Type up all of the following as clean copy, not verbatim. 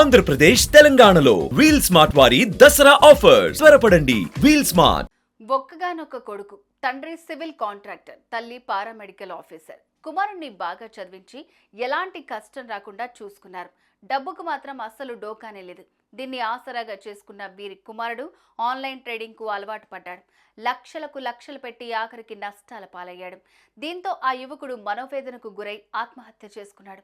ఆంధ్రప్రదేశ్ తెలంగాణలో wheel smart వారి Dasara offer త్వరపడండి. Wheel smart. ఒక్కగానొక్క కొడుకు, తండ్రి సివిల్ కాంట్రాక్టర్, తల్లి పారామెడికల్ ఆఫీసర్. కుమారుణ్ణి బాగా చదివించి ఎలాంటి కష్టం రాకుండా చూసుకున్నారు. డబ్బుకు మాత్రం అస్సలు డోకానే లేదు. దీన్ని ఆసరాగా చేసుకున్న వీరి కుమారుడు ఆన్లైన్ ట్రేడింగ్ కు అలవాటు పడ్డాడు. లక్షలు పెట్టి ఆఖరికి నష్టాల పాలయ్యాడు. దీంతో ఆ యువకుడు మనోవేదనకు గురై ఆత్మహత్య చేసుకున్నాడు.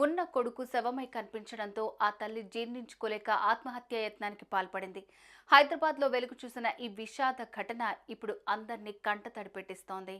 ఉన్న కొడుకు శవమై కనిపించడంతో ఆ తల్లి జీర్ణించుకోలేక ఆత్మహత్య యత్నానికి పాల్పడింది. హైదరాబాద్ లో వెలుగు చూసిన ఈ విషాద ఘటన ఇప్పుడు అందరినీ కంటతడి పెట్టిస్తోంది.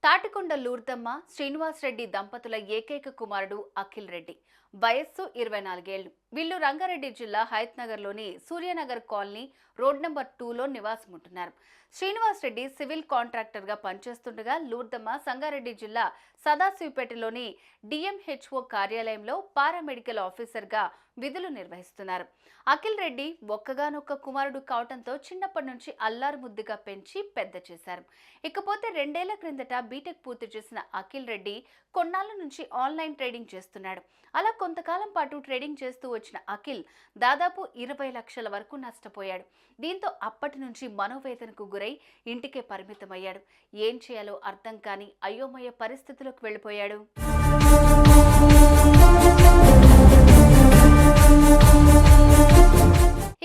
తాటికొండ లూర్దమ్మ శ్రీనివాస్ రెడ్డి దంపతుల ఏకైక కుమారుడు అఖిల్ రెడ్డి. వయస్సు 24 ఏళ్లు. వీళ్ళు రంగారెడ్డి జిల్లా హయత్ నగర్ లోని సూర్యనగర్ కాలనీ రోడ్ నెంబర్ 2లో నివాసం ఉంటున్నారు. శ్రీనివాస్ రెడ్డి సివిల్ కాంట్రాక్టర్ గా పనిచేస్తుండగా లూర్దమ్మ సంగారెడ్డి జిల్లా సదాశివపేటలోని డిఎంహెచ్ఓ కార్యాలయంలో పారామెడికల్ ఆఫీసర్ గా విధులు నిర్వహిస్తున్నారు. అఖిల్ రెడ్డి ఒక్కగానొక్క కుమారుడు కావడంతో చిన్నప్పటి నుంచి అల్లారు ముద్దుగా పెంచి పెద్ద చేశారు. ఇకపోతే 2 ఏళ్ల క్రిందట బీటెక్ పూర్తి చేసిన అఖిల్ రెడ్డి కొన్నాళ్ల నుంచి ఆన్లైన్ ట్రేడింగ్ చేస్తున్నాడు. అలా కొంతకాలం పాటు ట్రేడింగ్ చేస్తూ వచ్చిన అఖిల్ దాదాపు 20 లక్షల వరకు నష్టపోయాడు. దీంతో అప్పటి నుంచి మనోవేదనకు గురై ఇంటికే పరిమితమయ్యాడు. ఏం చేయాలో అర్థం కాని అయోమయ పరిస్థితులకు వెళ్ళిపోయాడు.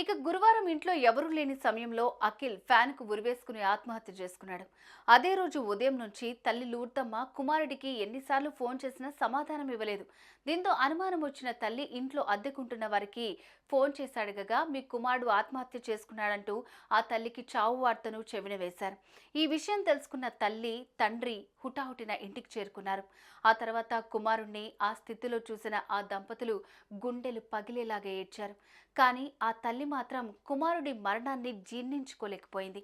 ఇక గురువారం ఇంట్లో ఎవరూ లేని సమయంలో అఖిల్ ఫ్యాన్ కు ఉరివేసుకుని ఆత్మహత్య చేసుకున్నాడు. అదే రోజు ఉదయం నుంచి తల్లి లూర్దమ్మ కుమారుడికి ఎన్నిసార్లు ఫోన్ చేసినా సమాధానం ఇవ్వలేదు. దీంతో అనుమానం వచ్చిన తల్లి ఇంట్లో అద్దెకుంటున్న వారికి ఫోన్ చేసి అడగగా మీ కుమారుడు ఆత్మహత్య చేసుకున్నాడంటూ ఆ తల్లికి చావు వార్తను చెవిన వేశారు. ఈ విషయం తెలుసుకున్న తల్లి తండ్రి హుటాహుటిన ఇంటికి చేరుకున్నారు. ఆ తర్వాత కుమారుణ్ణి ఆ స్థితిలో చూసిన ఆ దంపతులు గుండెలు పగిలేలాగా ఏడ్చారు. కానీ ఆ తల్లి మాత్రం కుమారుడి మరణాన్ని జీర్ణించుకోలేకపోయింది.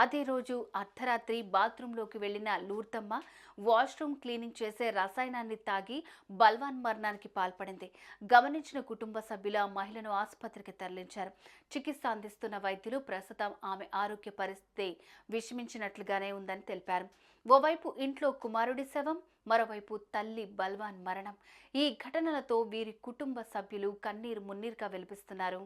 అదే రోజు అర్ధరాత్రి బాత్రూంలోకి వెళ్లిన లూర్దమ్మ వాష్రూమ్ క్లీనింగ్ చేసే రసాయనాన్ని తాగి బల్వాన్ మరణానికి పాల్పడింది. గమనించిన కుటుంబ సభ్యులు ఆ మహిళను ఆసుపత్రికి తరలించారు. చికిత్స అందిస్తున్న వైద్యులు ప్రస్తుతం ఆమె ఆరోగ్య పరిస్థితి విషమించినట్లుగానే ఉందని తెలిపారు. ఓవైపు ఇంట్లో కుమారుడి శవం, మరోవైపు తల్లి బల్వాన్ మరణం. ఈ ఘటనలతో వీరి కుటుంబ సభ్యులు కన్నీరు మున్నీరుగా వెలిపిస్తున్నారు.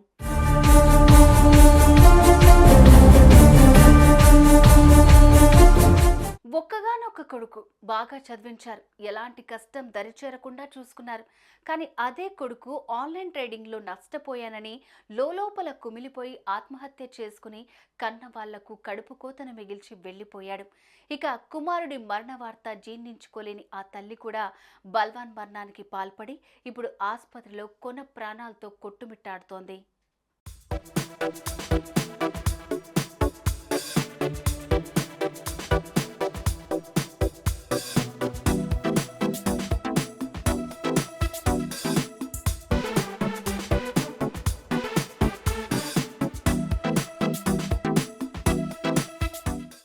ఒక్కగానొక్క కొడుకు, బాగా చదివించారు, ఎలాంటి కష్టం దరిచేరకుండా చూసుకున్నారు. కానీ అదే కొడుకు ఆన్లైన్ ట్రేడింగ్లో నష్టపోయానని లోపల కుమిలిపోయి ఆత్మహత్య చేసుకుని కన్న వాళ్లకు కడుపు కోతను మిగిల్చి వెళ్లిపోయాడు. ఇక కుమారుడి మరణ వార్త జీర్ణించుకోలేని ఆ తల్లి కూడా బల్వాన్ మరణానికి పాల్పడి ఇప్పుడు ఆసుపత్రిలో కొన ప్రాణాలతో కొట్టుమిట్టాడుతోంది.